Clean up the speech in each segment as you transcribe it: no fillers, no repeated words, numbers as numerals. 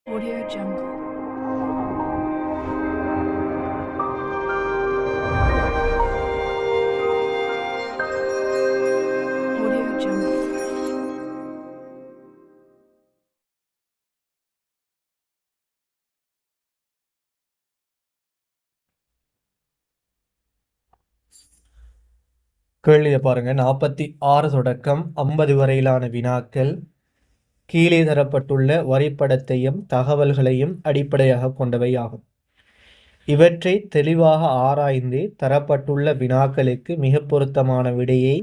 Audio Jungle. Audio Jungle. கேள்வியை பாருங்க. 46 தொடக்கம் 50 வரையிலான வினாக்கள் கீழே தரப்பட்டுள்ள வரைபடத்தையும் தகவல்களையும் அடிப்படையாக கொண்டவை ஆகும். இவற்றை தெளிவாக ஆராய்ந்து தரப்பட்டுள்ள வினாக்களுக்கு மிக பொருத்தமான விடையை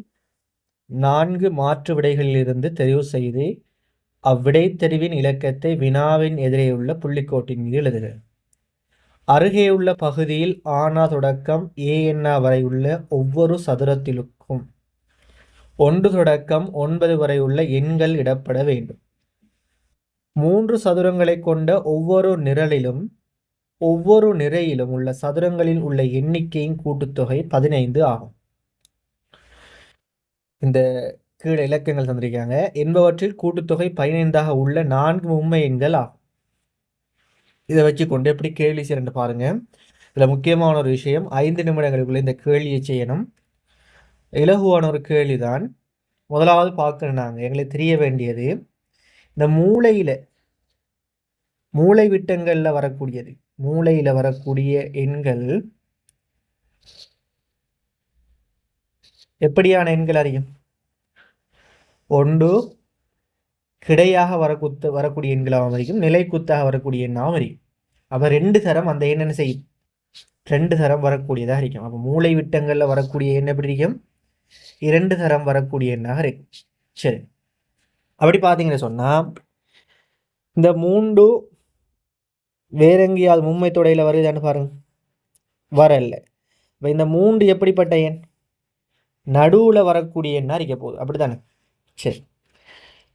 4 மாற்று விடைகளிலிருந்து தெரிவு செய்து அவ்விடை தெரிவின் இலக்கத்தை வினாவின் எதிரேயுள்ள புள்ளிக்கோட்டின் மீது எழுதுக. அருகே உள்ள பகுதியில் ஆனா தொடக்கம் ஏஎன்ஆ வரை உள்ள ஒவ்வொரு சதுரத்திலுக்கும் 1 தொடக்கம் 9 வரை உள்ள எண்கள் இடப்பட வேண்டும். 3 சதுரங்களை கொண்ட ஒவ்வொரு நிறையிலும் உள்ள சதுரங்களில் உள்ள எண்ணிக்கையின் கூட்டுத்தொகை 15 ஆகும். இந்த கீழே இலக்கங்கள் தந்திருக்காங்க என்பவற்றில் கூட்டுத்தொகை 15ஆக உள்ள 4 உண்மை எண்கள் ஆகும். இதை வச்சு கொண்டு எப்படி கேள்வி செய்யறது பாருங்க. இதுல முக்கியமான ஒரு விஷயம், 5 நிமிடங்களுக்குள்ள இந்த கேள்வியை செய்யணும். இலகுவான ஒரு கேள்விதான். முதலாவது பார்க்கணும், நாங்கள் எங்களுக்கு தெரிய வேண்டியது இந்த மூளை விட்டங்கள்ல வரக்கூடியது. மூளையில வரக்கூடிய எண்கள் எப்படியான எண்கள் அறியும்? ஒன்று கிடையாக வரக்கூடிய எண்களாகவும் அறியும், நிலை குத்தாக வரக்கூடிய எண்ணாகவும் அறியும். அப்ப 2 தரம் அந்த எண் என்ன செய்யும்? 2 தரம் வரக்கூடியதாக இருக்கும். அப்ப மூளை விட்டங்கள்ல வரக்கூடிய எண் எப்படி இருக்கும்? 2 தரம் வரக்கூடிய எண்ணாக இருக்கும். சரி, அப்படி பார்த்தீங்கன்னு சொன்னா இந்த 3 வேற எங்கேயாவது மும்மை தொடையில வருதான்னு பாருங்க, வரல. இப்போ இந்த 3 எப்படிப்பட்ட எண்? நடுவுல வரக்கூடிய எண்ணா இருக்க போகுது, அப்படித்தானே? சரி,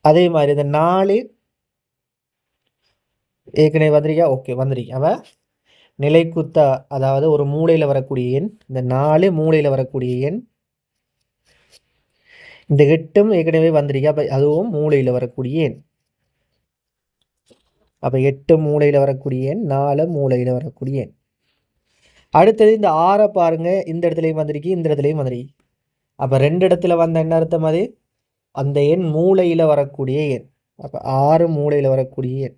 அதே மாதிரி இந்த 4 ஏற்கனவே வந்திருக்கா? ஓகே, வந்திருக்கேன். அவ நிலைக்குத்தா, அதாவது ஒரு மூளையில வரக்கூடிய எண். இந்த 4 மூளையில வரக்கூடிய எண். இந்த 8 ஏற்கனவே வந்திருக்கா? அப்ப அதுவும் மூளையில வரக்கூடிய எண். அப்ப 8 மூளையில வரக்கூடிய எண், 4 மூளையில வரக்கூடிய எண். அடுத்தது இந்த 6 பாருங்க, இந்த இடத்துலையும் வந்திருக்கு, இந்த இடத்துலையும் வந்திருக்கு. அப்ப 2 இடத்துல வந்த என்ன அர்த்தம்? அது அந்த எண் மூளையில வரக்கூடிய எண். அப்ப 6 மூளையில வரக்கூடிய எண்.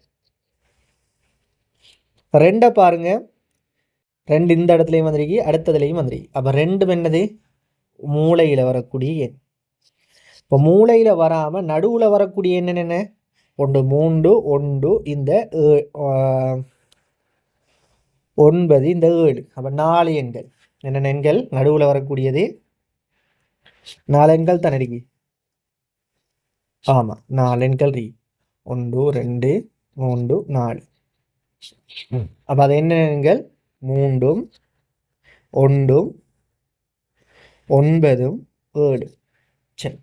2 பாருங்க, 2 இந்த இடத்துலையும் வந்திருக்கு, அடுத்ததுலையும் வந்திருக்கு. அப்ப 2 என்னது? மூளையில வரக்கூடிய எண். இப்போ மூளையில வராம நடுவுல வரக்கூடிய எண் என்ன? 1 3 1 இந்த 9 இந்த 7. அப்ப 4 எண்கள். என்னென்ன எண்கள் நடுவுல வரக்கூடியது? 4 எண்கள் தானே இருக்கு. ஆமா, 4 எண்கள் இருக்கு. 1 2 3 4. அப்ப அது என்ன எண்கள்? 3 1 9 7. சரி,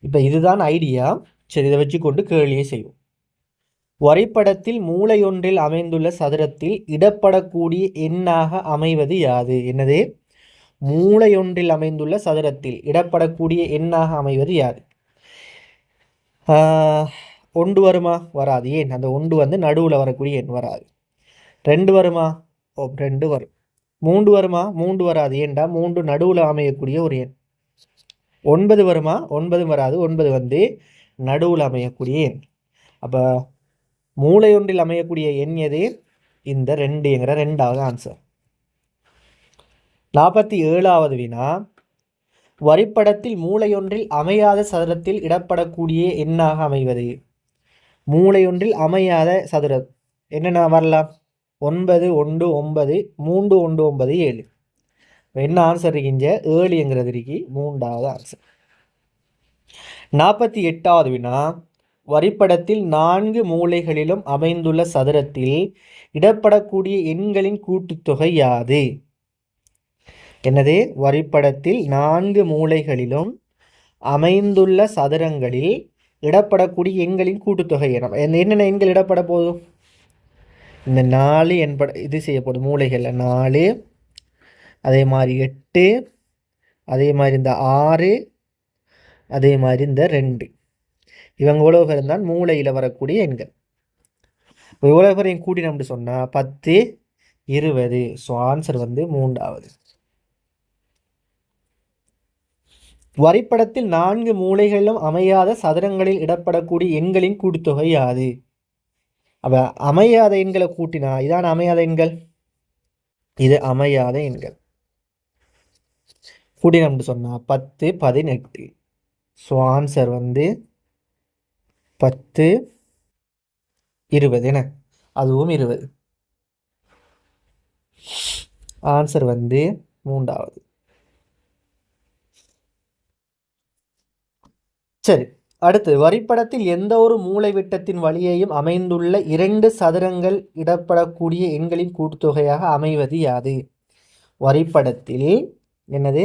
இப்ப இதுதான் ஐடியா. சரி, இதை வச்சு கொண்டு கேள்வியை செய்வோம். வரைபடத்தில் மூலையொன்றில் அமைந்துள்ள சதுரத்தில் இடப்படக்கூடிய எண்ணாக அமைவது யாது? என்னது? மூலையொன்றில் அமைந்துள்ள சதுரத்தில் இடப்படக்கூடிய எண்ணாக அமைவது யாது? 1 வருமா? வராது. ஏன்? அந்த 1 வந்து நடுவில் வரக்கூடிய எண், வராது. 2 வருமா? 2 வரும். 3 வருமா? 3 வராது. ஏண்டா 3 நடுவில் அமையக்கூடிய ஒரு எண். 9 வருமா? 9 வராது. 9 வந்து நடுவில் அமையக்கூடிய எண். அப்போ மூலையொன்றில் அமையக்கூடிய எண் எது? இந்த 2ங்கிற 2வது ஆன்சர். 47வது வினா, வரைபடத்தில் மூலையொன்றில் அமையாத சதுரத்தில் இடப்படக்கூடிய எண்ணாக அமைவது. மூலையொன்றில் அமையாத சதுரம் என்னென்ன வரலாம்? 9 1 9 3 1 9 7. என்ன ஆன்சர் இருக்கீங்க? 7ங்கிறது இருக்கு, 3வது ஆன்சர். 48வது வினா, வரைபடத்தில் 4 மூலைகளிலும் அமைந்துள்ள சதுரத்தில் இடப்படக்கூடிய எண்களின் கூட்டுத்தொகை யாது? என்னது? வரைபடத்தில் 4 மூலைகளிலும் அமைந்துள்ள சதுரங்களில் இடப்படக்கூடிய எண்களின் கூட்டுத்தொகை என்னென்ன எண்கள் இடப்பட போதும்? இந்த 4 என்பட இது செய்யப்படும் மூலைகள்ல 4, அதே மாதிரி 8, அதே மாதிரி இந்த 6, அதே மாதிரி இந்த 2. இவங்க எவ்வளவு பேர் இருந்தால் மூளையில் வரக்கூடிய எண்கள். எவ்வளோ பேரையும் கூட்டினோம்னு சொன்னால் 10 20. ஸோ ஆன்சர் வந்து 3வது. வரைபடத்தில் 4 மூலைகளிலும் அமையாத சதுரங்களில் இடப்படக்கூடிய எண்களின் கூட்டுத்தொகை யாது? அப்போ அமையாத எண்களை கூட்டினா இதான் அமையாத எண்கள், இது அமையாத எண்கள். கூட்டினோம்னு சொன்னால் 10 18. ஸோ ஆன்சர் வந்து 10 20 என, அதுவும் 20. ஆன்சர் வந்து 3வது. சரி, அடுத்து வரைபடத்தில் எந்த ஒரு மூலை விட்டத்தின் வழியையும் அமைந்துள்ள 2 சதுரங்கள் இடப்படக்கூடிய எண்களின் கூட்டுத்தொகையாக அமைவது யாது? வரைபடத்தில் என்னது,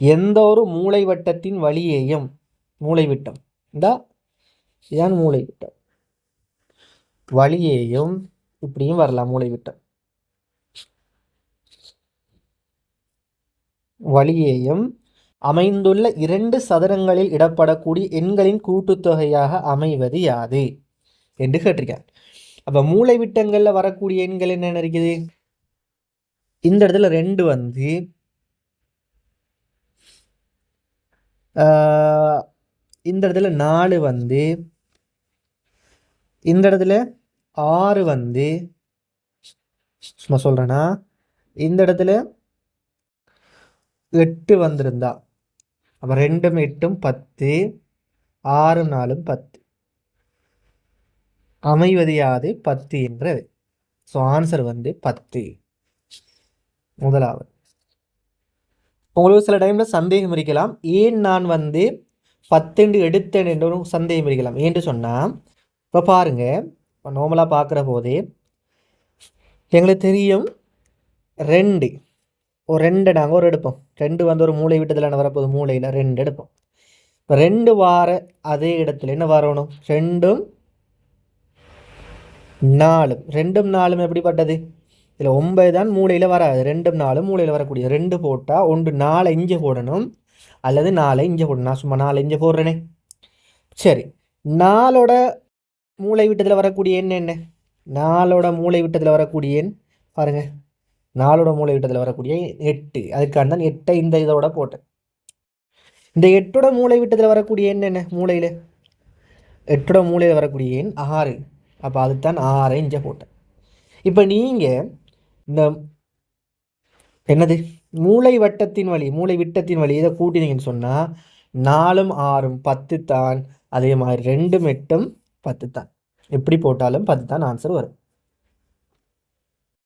எந்த ஒரு மூலை வட்டத்தின் வழியையும், மூலை விட்டம் இதான் மூலை விட்டம், வழியையும் இப்படியும் வரலாம், மூலை விட்டம் வழியையும் அமைந்துள்ள 2 சதுரங்களில் இடப்படக்கூடிய எண்களின் கூட்டுத்தொகையாக அமைவது யாது என்று கேட்டிருக்காங்க. அப்போ மூலை விட்டங்களில் வரக்கூடிய எண்கள் என்ன இருக்குது? இந்த இடத்துல 2 வந்து இந்த இடத்துல 4 வந்து, இந்த இடத்துல 6 வந்து, சும்மா சொல்கிறேன்னா இந்த இடத்துல 8 வந்திருந்தா, அப்போ 2 8 10, 6 4 10, அமைவது யாது? 10 என்றது. ஸோ ஆன்சர் வந்து 10 முதலாவது. உங்களுக்கு சில டைமில் சந்தேகம் இருக்கலாம், ஏன் நான் வந்து 10 எடுத்தேன் என்ற ஒரு சந்தேகம் இருக்கலாம். ஏன்னு சொன்னால், இப்போ பாருங்கள், இப்போ நார்மலாக பார்க்குற போதே எங்களுக்கு தெரியும் 2 ஒரு 2 நாங்கள் ஒரு எடுப்போம். 2 வந்து ஒரு மூளை விட்டத்தில் வரப்போகுது, மூளையில் 2 எடுப்போம். இப்போ 2 வார அதே இடத்துல என்ன வரணும்? 2ம் 4. 2ம் 4ம் எப்படிப்பட்டது? இதில் 9 தான் மூளையில் வராது, 2ம் 4ம் மூளையில் வரக்கூடிய. 2 போட்டால் 1 4 இங்கே போடணும், அல்லது 4 இங்கே போடணும். நான் சும்மா 4 இங்கே போடுறேனே. சரி, 4ஓட மூளை விட்டத்தில் வரக்கூடிய எண் என்ன? 4ஓட மூளை விட்டத்தில் வரக்கூடிய எண் பாருங்கள், 4ஓட மூளை விட்டத்தில் வரக்கூடிய 8. அதுக்கான தான் 8ஐ இந்த இதோட போட்டேன். இந்த 8ஓட மூளை விட்டத்தில் வரக்கூடிய எண் என்ன? மூளையில் 8ஓட மூளையில் வரக்கூடிய எண் 6. அப்போ அதுதான் 6ஐ இங்கே போட்டேன். இப்போ நீங்கள் இந்த என்னது மூளை வட்டத்தின் வழி, மூளை விட்டத்தின் வழி இதை கூட்டினீங்கன்னு சொன்னால் 4ம் 6ம் 10 தான். அதே மாதிரி 2ம் 8ம் 10 தான். எப்படி போட்டாலும் 10 தான் ஆன்சர் வரும்.